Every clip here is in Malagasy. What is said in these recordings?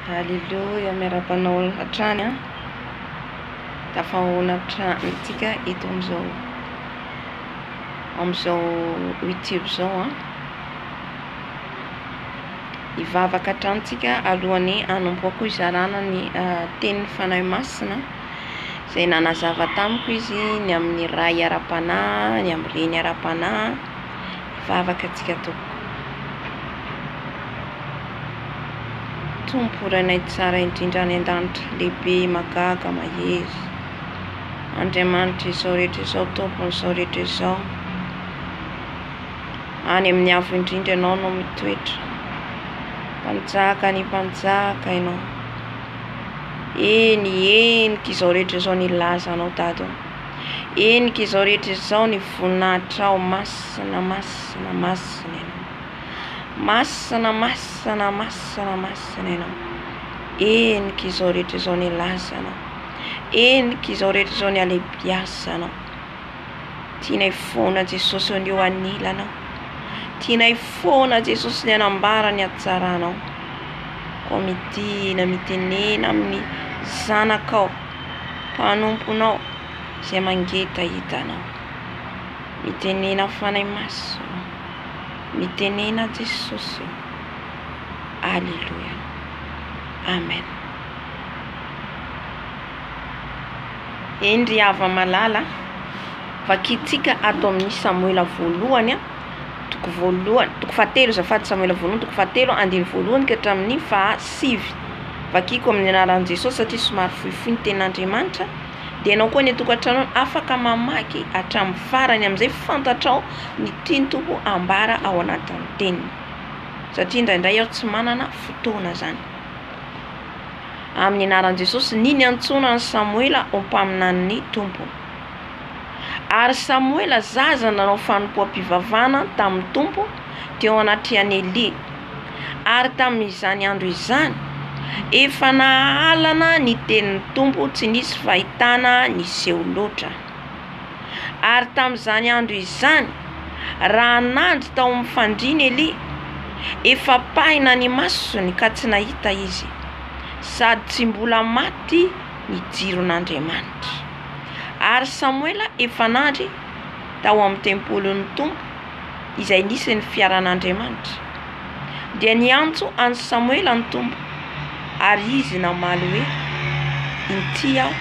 Haleluya, miara-panao hatrany tafahoana tsika eto amizao YouTube zao ivavaka hatrantsika alohany anomboako izarana ny tenin'ny fanahy masina zay nanazava tamiko izy ny amin'ny ray ara-panahy ny amin'ny reny ara-panahy ivavaka atsika tompoko. Tompo ranay tsara indrindra any an-danitra lehibe magaga mahery Andriamanitra izao rehetra izao tompon'izao rehetra izao any amin'ny avo indrindra ianao no mitoetra mpanjaka ny mpanjaka ianao enika izao rehetra izao ny lazanao dado enika izao rehetra izao ny voninahitra ao masina masina masina ianao masina masina masina masina ianao enika izao rehetra izao ny lazanao enika izao rehetra izao ny alebiasanao tianay foana Jesosy eo anilanao tianay foana Jesosy ny anambara ny hatsaranao ko midina mitenena amin'ny zanakao mpanomponao zay mangeta hitanao mitenena fanahy maso mitenena Jesosy. Alleluia, amen. Endry ava malala vakitsika ato amin'ny Samuela voalohany toko fahatelo zafady Samuela voalohany toko fahatelo andiny voalohany ka hatramin'ny fahasivy vakiko amin'ny anaran'i Jesosy satria somary fohifohy ny tenin'Andriamanitra dia ianao koa ny atokantrano afaka mamaky hatramin'ny farany amin'izay fantatrao ny tiany Tompo ambara ao anatin'ny teniny satria indraindray aho tsy manana fotoana zany. Amin'ny anaran'i Jesosy niny antsona ny Samuela ho mpaminany Tompo. Ary Samuela zaza nanao fanompoam-pivavahana tamin'ny Tompo teo anatrian'i Eli. Ary tamin'izany andro izany efa nahalana ny tenin'ny Tompo tsy nisy fahitana niseho loatra. Ary tamin'izany andro izany raha nandry tao amin'ny fandriana Eli efa pahina ny masony ka tsy nahita izy sady tsy mbola maty ny jiron'Andriamanitra. Ary Samuela efa nandry tao amin'ny tempolin'ny Tompo izay nisy ny fiaran'Andriamanitra dia niantso any Samuela ny Tompo ary izy namaly hoe inty aho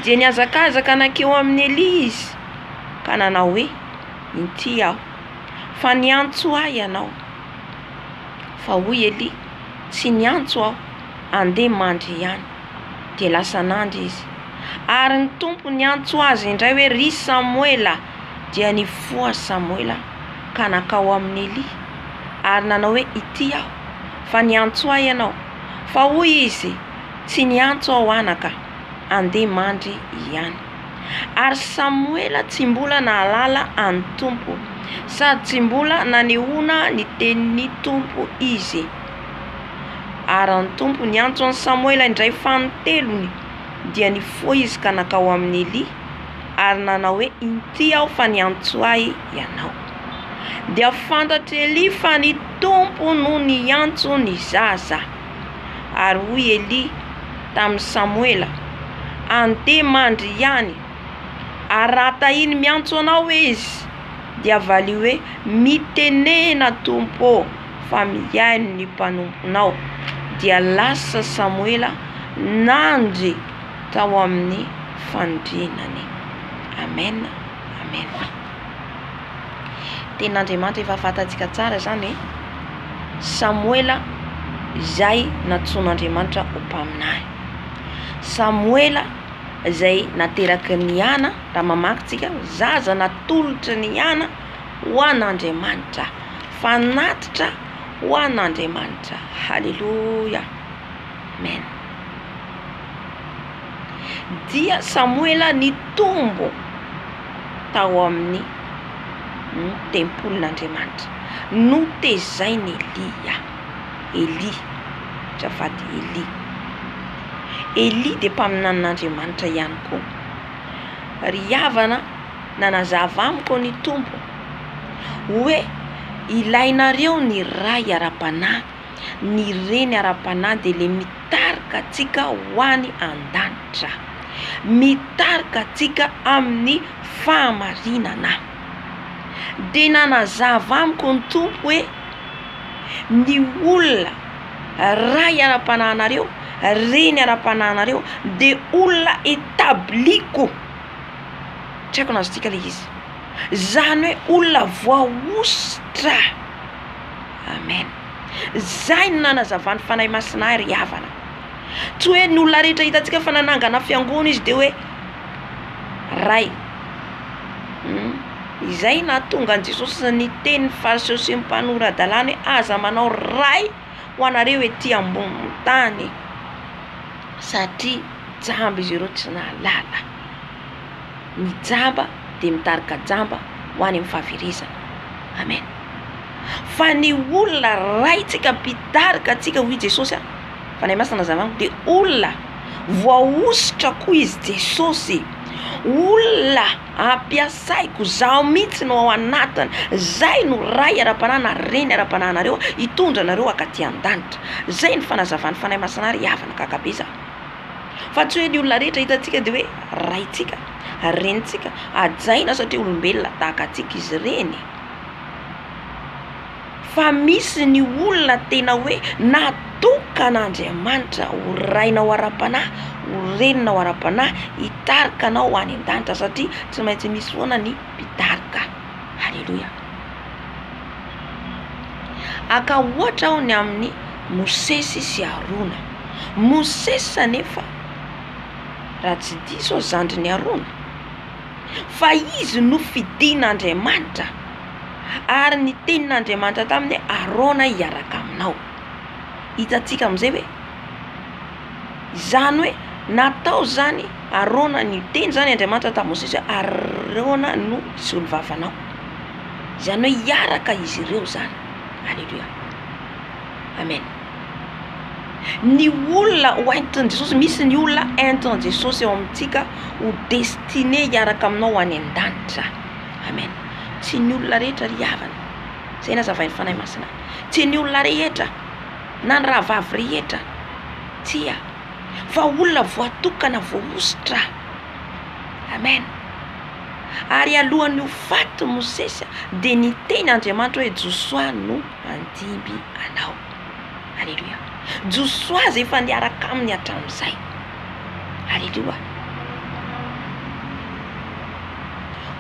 dia niazakazaka nakeo amin'ny Eli izy ka nanao hoe inty aho fa niantso ahy ianao fa hoy Eli tsy niantso aho andeha mandry ihany dia lasa nandry izy. Ary ny Tompo niantso azy indray hoe ry Samuela dia nifoha Samuela ka nakao amin'ny Eli ary nanao hoe ity aho fa niantso ahy ianao fa hoy izy tsy niantso aho anaka andeha mandry ihany. Ary Samuela tsy mbola nahalala any Tompo sady tsy mbola nanehoana ny tenin'ny Tompo izy. Ary ny Tompo niantso any Samuela indray fanotelony dia nifoha izy ka nakao amin'ny Eli ary nanao hoe inty aho fa niantso ahy ianao. Dia fantatry Eli fa ny Tompo no niantso ny zaza. Ary hoy Eli tamin'ny Samuela andeha mandry ihany ary raha tahiny miantso anao izy dia valio hoe mitenena Tompo fa mihaino ny mpanomponao. Dia lasa Samuela nandry tao amin'ny fandrianany. Amen, amen. Tenin'Andriamanitra efa fantatsika tsara zany hoe Samuela izay nantsoan'Andriamanitra ho mpaminahy. Samuela izay nateraky ny ana raha mamakytsika zaza natolotra ny ana ho an'Andriamanitra fanatitra ho an'Andriamanitra. Haleluya, amen. Dia Samuela nitombo tao amin'ny tempolin'Andriamanitra notezainy Eli zafady Eli dia mpaminan'Andriamanitra ihany koa. Ry havana nanazava amiko ny Tompo hoe ilainareo ny ray ara-panahy ny reny ara-panahy dia le mitarika antsika ho any an-danitra, mitarika antsika amin'ny fahamarinana. Dia nanazava amiko ny tompo hoe ny olona ray ara-panahinareo, reny ara-panahinareo dia olona etabliko. Tsy haiko nazotika le izy, zany hoe olona voaositra. Amen. Zay no nanazavany fanahy masina ry havana. Tsy hoe ny olona rehetra hitantsika fa nanangana fiangonana izy dia hoe ray. Izay nahatonga an Jesosy ny teny fariseo sy ny mpanorandalàna hoe aza manao ray ho anareo ety ambony tany, satria jamba izy ireo tsy nahalala. Ny jamba dia mitarika jamba ho any amin'ny fahaverezana. Amen. Fa ny olona raitsika mpitarika antsika hoy Jesosy, fanahy masina nazavana dia olona voaositra koa izy Jesosy, olona ampiasaiko zaho mihitsy no ao anatiny. Zay no ray ara-panahy na reny ara-panahinareo hitondra anareo akaty an-danitra. Zay ny fanazavany fanahy masina ry havana kakabeza. Fa tsy hoe ny olona rehetra hitantsika dia hoe raitsika, renitsika, ajaina satria olombelona tahaka antsika izy reny. Fa misy ny olona tena hoe natokan'Andriamanitra ho rainao ara-panahy, ho reninao ara-panahy, hitarikanao ho any an-danitra, satria tsy maintsy misy foana ny mpitarika. Halleluja. Aka ohatra aho ny amin'ny Mosesy sy Arona. Mosesy anefa raha tsy diso zandry ny Arona, fa izy no fidin'Andriamanitra ary ny tenin'Andriamanitra taminy Arona hiaraka aminao. Hitantsika amin'izay hoe zany hoe natao zany Arona ny teny zany Andriamanitra tamin'ny Mosesy hoe Arona no solovavanao. Zany hoe hiaraka izy ireo zany. Halleluja. Amen. Ny olona ho entin' Jesosy, misy ny olona entin' Jesosy eo amintsika ho destiné hiaraka aminao any an-danitra. Amen. Tsy ny olona rehetra ry havana. Zay nazavainy fanahy masina. Tsy ny olona rehetra na ny rahavavy rehetra, tia, fa olona voatokana voaositra. Amen. Ary alohan'ny ho faty Mosesy dia ny teny Andriamanitra hoe Josoa no andimby anao. Halleluja. Josoa zay efa niaraka aminy hatramin'izay. Halleluja.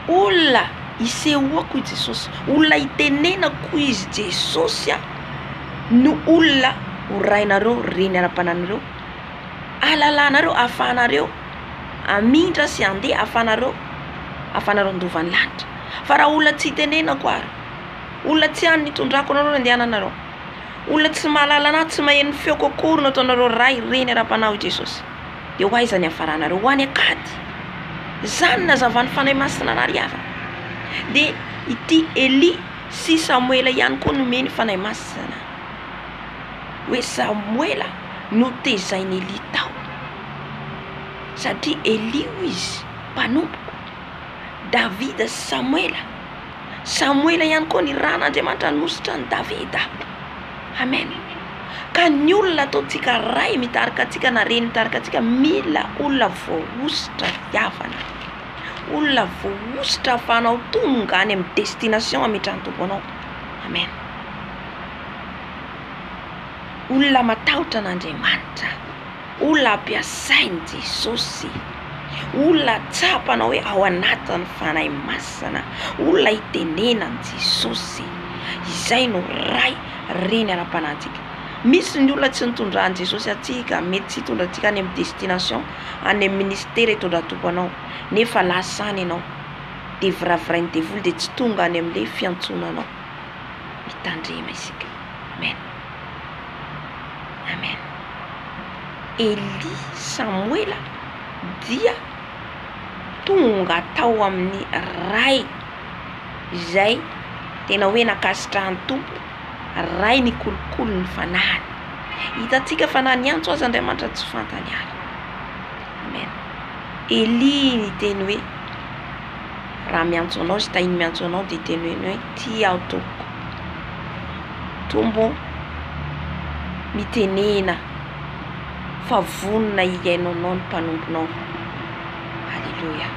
Olona isehoako i Jesosy, olona itenenako izy Jesosy no olona ho rainareo, reny ara-panahinareo, alalanareo, ahafahanareo amindra sy andeha, ahafahanareo andovan'ny lanitra. Fa raha olona tsy itenenako ary, olona tsy hany nitondrako anareo andehananareo, olona tsy mahalala anahy, tsy maheno feoko akory no ataonareo ray, reny ara-panahy i Jesosy, dia ho aiza ny hafaranareo? Ho any akady. Zany nazavany fanahy masina ry havana. Dia ity Eli sy Samuela ihany koa nomeny fanahy masina hoe Samuela no tezainy Eli tao, satria Eli izy mpanompoka, Davida sy Samuela. Samuela ihany koa ny ran'Andriamanitra nositra ny Davida. Amen. Ka ny olona ataontsika ray mitarika antsika na reny mitarika antsika, mila olona voaositra fiavana, olona voaositra ahafahanao tonga any amin'ny destination ametrahan'ny tompo anao. Amen. Olona matahotra an'Andriamanitra, olona ampiasainy Jesosy, olona tsapanao hoe ao anatin'ny fanahy masina, olona itenenany Jesosy. Izay no ray, reny ara-panahintsika. Misy ny olona tsy nitondrahan'i Jesosy atsika, mety tsy hitondra antsika any amin'ny destination, any amin'ny ministera hitondra tompo anao, nefa lasany ianao dia viravirainy devoly dia tsy tonga any amin'ilay fiantsonanao. Mitandrema isika. Amen. Amen. Eli, Samuela dia tonga tao amin'ny ray izay tena hoe nakasitrahan'ny tompo, ray ny kolokolo ny fanahiny. Hitantsika fanahy ny antso azy Andriamanitra tsy fantany ary. Amen. Eli ny teny hoe raha miantso anao, sy tahiny miantso anao dia teny hoe tia aho tompoko, tombo mitenena fa vonona iainao ny mpanomponao. Halleluja.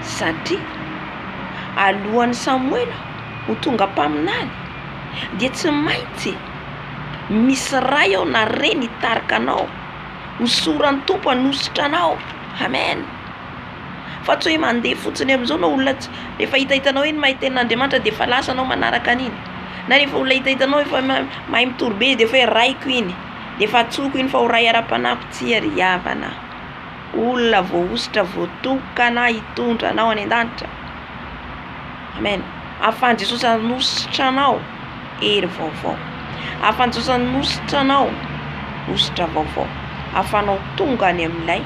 Satria alohan'ny Samoela ho tonga mpaminany dia tsy maintsy misy ray ao na reny hitarika anao, hosorany tompo hanositra anao. Amen. Fa tsy hoe mandeha fotsiny amin'izao na olona rehefa hitahitanao hoe ny mahay tenin'Andriamanitra dia efa lasa anao manaraka an'iny, na rehefa olona hitahitanao efa mahay mitorobe dia efa hoe raiko iny, dia efa atsoko iny fa ho ray ara-panahy. Tsy ry havana. Olona voahositra voatokana hitondra anao any an-danitra. Amen. Ahafahan'i Jesosy hanositra anao hery vaovao. Ahafahan'i Jesosy hanositra anao ositra vaovao. Ahafahanao tonga any amin'ilay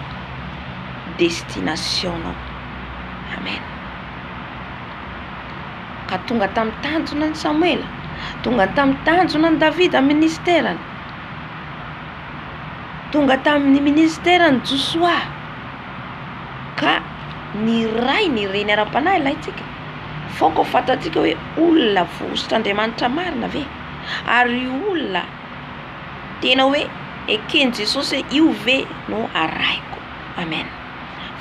destination-nao. Amen. Ka tonga tamin'ny tanjona ny Samuela, tonga tamin'ny tanjona ny Davida amin'ny ministerany, tonga tamin'ny ministerany Joshua, ka ny ray ny reny ara-panahy ilaitsika. Foko fantatsika hoe olona vohositra Andriamanitra marina ve, ary olona tena hoe ekeny Jesosy hoe io ve no araiko. Amen.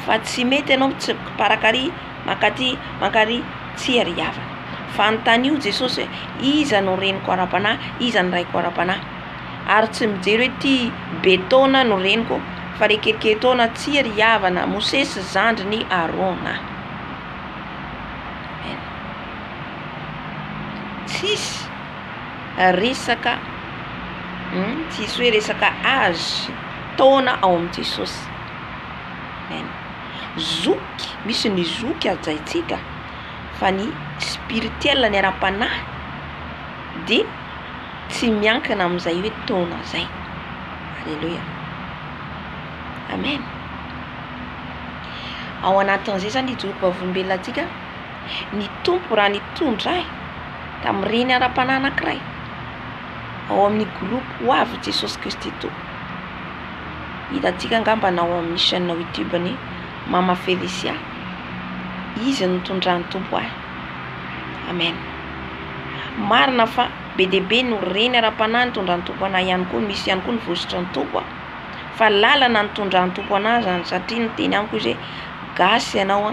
Fa tsy mety ianao parakary makary tsy ry havana. Fa antanio Jesosy hoe iza no reniko ara-panahy, iza no raiko ara-panahy. Ary tsy mijery hoe ty betona no reniko, fa le kelikely tsy ry havana Mosesy zandriny Arona. Amen. Tsisy resaka tsisy hoe resaka azy taona ao amin'ny Jesosy. Amen. Zoky, misy ny zoky ajaitsika, fa ny spirituel ny ara-panahy dia tsy miankina amin'izay hoe taona zay. Halleluja. Amen. Ao anatin'izay zany ijoroko vavolombelonantsika, ny tompo raha nitondra tamin'ny reny ara-panahy anankiray ao amin'ny groupe ho avy Jesosy Kristy to. Hitantsika angamba na ao amin'ny chaîne YouTube ny Mama Felicia, izy nitondran'ny tompo ahy. Amen. Marina fa be dia be no reny ara-panahy nitondran'ny tompo anahy ihany koa, misy ihany koa ny voasitra ny tompo, fa lalana nitondran'ny tompo anahy zany, satria niteny amiko izy hoe gasy ianao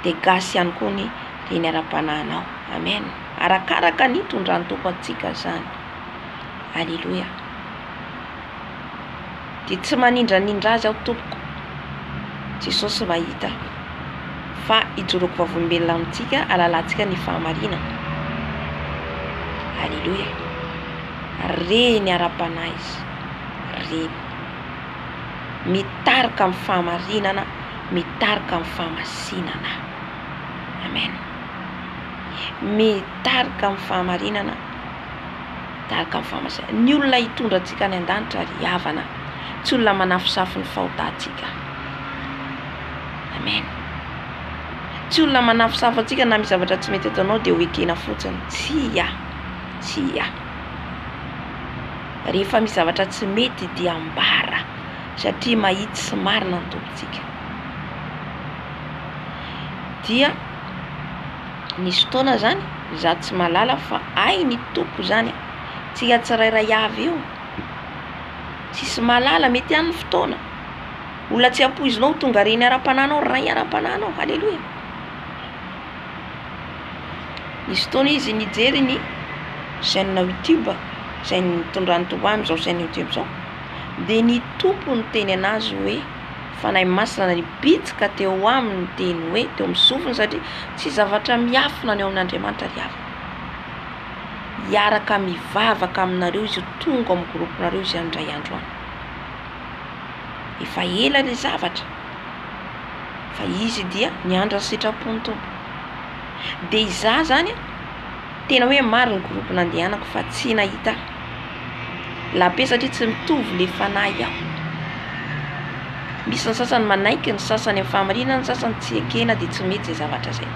dia gasy ihany koa ny reny ara-panahinao. Amen. Arakaraka ny tondran'ny tompo antsika zany. Halleluja. Dia tsy manindranindra azy aho tompoko, Jesosy mahita, fa ijoroko vavolombelona amintsika, alalantsika ny fahamarinana. Halleluja. Reny ara-panahy izy, reny mitarika amin'ny fahamarinana, mitarika amin'ny fahamasinana. Amen. Mitarika amin'ny fahamarinana, mitarika amin'ny fahamasinana. Ny olona hitondra antsika any an-danitra ry havana, tsy olona manafosafo ny fahotantsika. Amen. Tsy olona manafosafo antsika na misy zavatra tsy mety ataonao dia ho ekena fotsiny. Tsy rehefa misy zavatra tsy mety dia ambara, satria mahitsy sy marina ny tompontsika. Dia nisy fotoana zany za tsy malala fa ay ny tompo zany, tsika tsirairay avy io tsisy malala, mety ihany ny fotoana olona tsy ampoizinao tonga reny ara-panahinao, ray ara-panahinao. Halleluja. Nisy fotoana izy nijery ny chaîne YouTube izay nitondran'ny tompo amin'izao chaîne YouTube zao, dia ny tompo ny teny anazy hoe fanahy masina nibitsika teo aminy teny hoe teo amin'ny sofiny, satria tsy zavatra miafina ny ao amin'Andriamanitra ry havana. Hiaraka mivavaka aminareo izy tonga amin'ny groupinareo izy andray andro any. Efa ela ilay zavatra, fa izy dia niandra ny sitrapony tompo. Dia izaho zany tena hoe maro ny groupe nandehanako fa tsy nahita lape, satria tsy mitovy le fanahy aho. Misy ny sasany manaiky, ny sasany amin'ny fahamarinana, ny sasany tsy ekena dia tsy mety izay zavatra zay.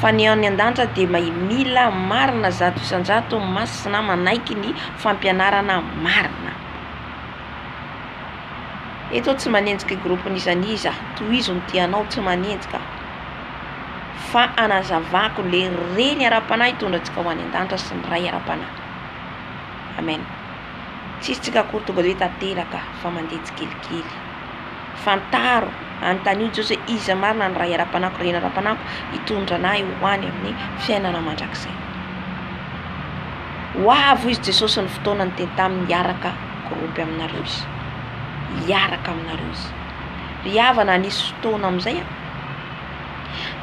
Fa ny any an-danitra dia mila marina zato isan-jato masina manaiky ny fampianarana marina. Eto tsy manenjika groupe n'iza tohizo ny tianao, tsy manenjika, fa anazavako le reny ara-panahy hitondra antsika ho any an-danitra sy ny ray ara-panahy. Amen. tsisy tsika akory tonga de hoe tanteraka fa mandeha tsikelikely fantaro anontany io Jesosy hoe iza marina ny ray ara-panako reny ara-panako hitondra anahy hoany amin'ny fiainana mandrakizay. Hoavo izy Jesosy ny fotoana ny teny taminy hiaraka gropy aminareo izy, hiaraka aminareo izy. Ry havana nisy fotoana amin'izay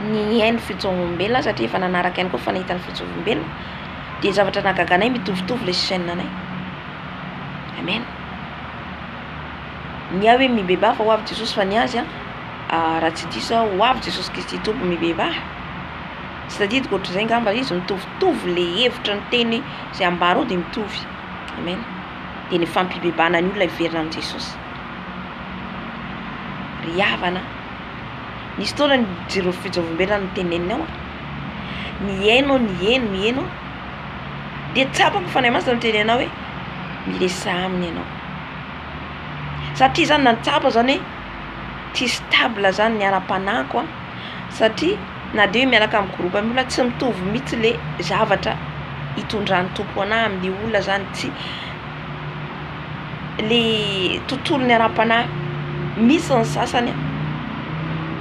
ny hainy fitsovombelona satria efa nanaraka ihany koa fa nahita ny fitsovombelona de zavatra nagaganay mitovitovy le sainina anay. Amen. Ny hoe mibeba fa hoavy Jesosy fa ny azy raha tsy diso hoavy Jesosy Kristy tompo mibeba. Tsy tadidiko ohatr'izay ngamba izy mitovitovy le hevitra ny teny zay ambara ao de mitovy. Amen. De ny fampibebana ny olona iverina amin'ny Jesosy. Ry havana nisy fotoana ny jiro fitsovombelona ny tenenina ao mihaino de tsapako fanahy masina ny tenenao hoe miresa aminy ianao satria zany nantsapa zany hoe tsy stable zany ny ara-panako satria na de hoe miaraka amin'ny groupe amin'ny olona tsy mitovy mihitsy le zavatra hitondran'ny tompo anahy amin'ny olona zany tsy le tontolony ara-panahy misy ny sasany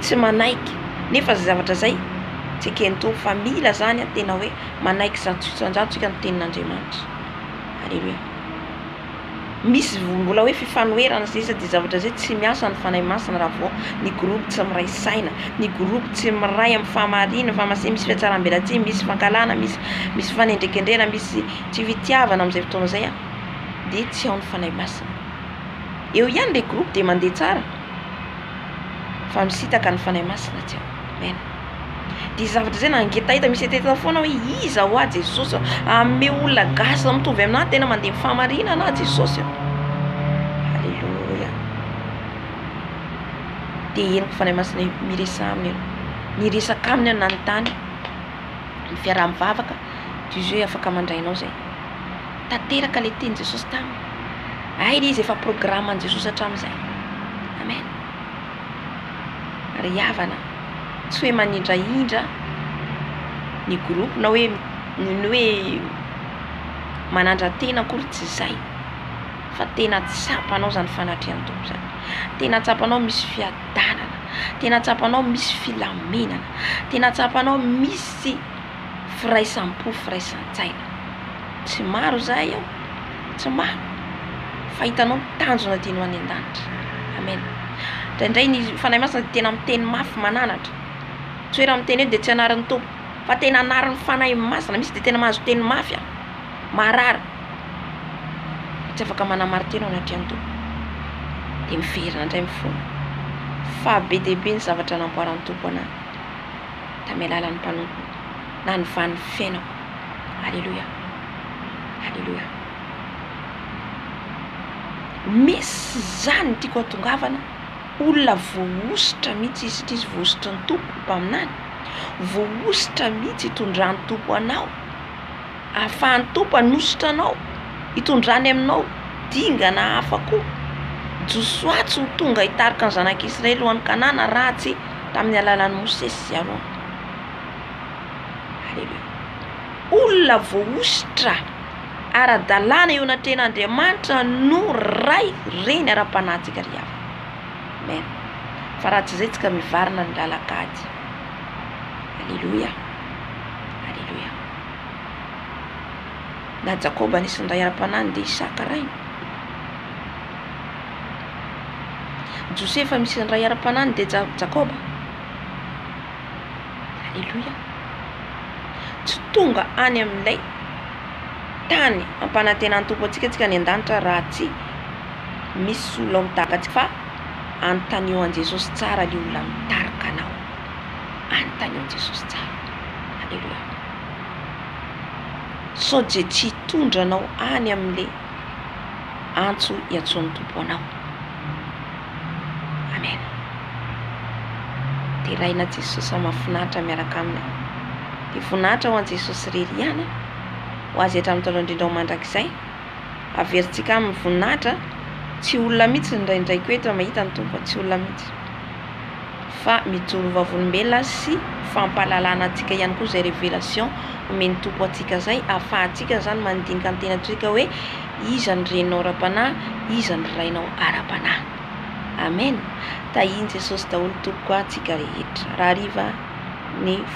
tsy manaiky nefa zay zavatra zay tsy eken'ny tompo fa mila zany tena hoe manaiky isan-jantsika ny tenin'Andriamanitra. Alleluia. Misy mbola hoe fifanoherana zay sady zavatra zay tsy miasa ny fanahy masina raha vao ny groupe tsy miray saina, ny groupe tsy miray amin'ny famarina, famasina, misy fiatsaram-belatsihy, misy fankalana, misy fanendrekendrena, misy tsy fitiavana amin'izay fotoana zay de tsy ao ny fanahy masina. Eo ihany le groupe de mandeha tsara fa misitaka ny fanahy masina tsy ao. Amen. De zavatra zay nangetahita misy etetana foana hoe iza ho Jesosy ame olona gasy mitovy aminahy tena mandeha famarina na Jesosy. Alleluia. De henoko fanahy masina miresa aminy ny resaka aminy nanontany ny fiaraha-mivavaka Dieu hoe afaka mandrainao zay tanteraka le teny Jesosy taminy ay izy efa programme an Jesosy hatramin'izay. Amen. Ry havana tsy hoe manindrahindra ny groupe na hoe manandra-tena akory tsy zay fa tena tsapanao zany fanatrehan'ny tompo zany, tena tsapanao misy fiadanana, tena tsapanao misy filaminana, tena tsapanao misy firaisampo, firaisan-tsaina. Tsy maro zay ao, tsy maro fa hitanao tanjona tianao any an-danitra. Amen. Indraindray ny fanahy masina tena miteny mafy mananatra tsy hoe raha miteny eo de tsy anarin'ny tompo fa tena anarin'ny fanahy masina, misy de tena mahazo teny mafy marary tsy afaka manamarika tena anatrehan'ny tompo de miverina indray mifona fa be de be ny zavatra namboaran'ny tompo anahy tamy alalan'ny mpanompo na ny van'ny fiainako. Alleluia. Alleluia. Misy zany tiako atongavana olona voaositra mihitsy izy satria izy voaositra ny tompo mpaminany, voaositra mihitsy hitondran'ny tompo anao, ahafahan'ny tompo hanositra anao, hitondrany aminao dingana hafa koa. Josoatsy ho tonga hitarika ny zanak'Israely ho an'ny Kanana raha tsy tamin'ny alalan'ny Mosesy sy Aron. Alleluia. Olona voaositra ara-dalàna eo anatrehan'Andriamanitra no ray reny ara-panahintsika ry havana. Amen. Fa raha tsy zay tsika mivarina ny lalakady. Alleluia. Alleluia. Na Jakoba nisy ny ray ara-panahiny de Isaka rainy. Josefa misy ny ray ara-panahiny de Jakoba. Alleluia. Tsy tonga any amin'ilay tany ampanantenan'ny tompo atsika ny an-danitra raha tsy misy olona mitaka atsika fa anontany an Jesosy tsara le olona mitarika anao, anontany an Jesosy tsara. Alleluia. Sao de tsy hitondra anao any amin'le antso hiantsoan'ny tompo anao. Amen. De raina Jesosy mahafinaritra miaraka aminy, de voninahitra ho an Jesosy rery ihany ho azy hatramin'ny taona indrindra ho mandrakizay. Averintsika amin'ny voninahitra tsy olona mihitsy ndraindraiky eto mahita ny tompo, tsy olona mihitsy fa mijoro vavolombelona sy fampalalana antsika ihany koa zay révélation omeny tompo atsika zay ahafahantsika zany mandinika ny tena antsika hoe iza ny reninao ara-panahy, iza ny rainao ara-panahy. Amen. Tahiny Jesosy daholo tompoko antsika rehetra. Raha hariva ny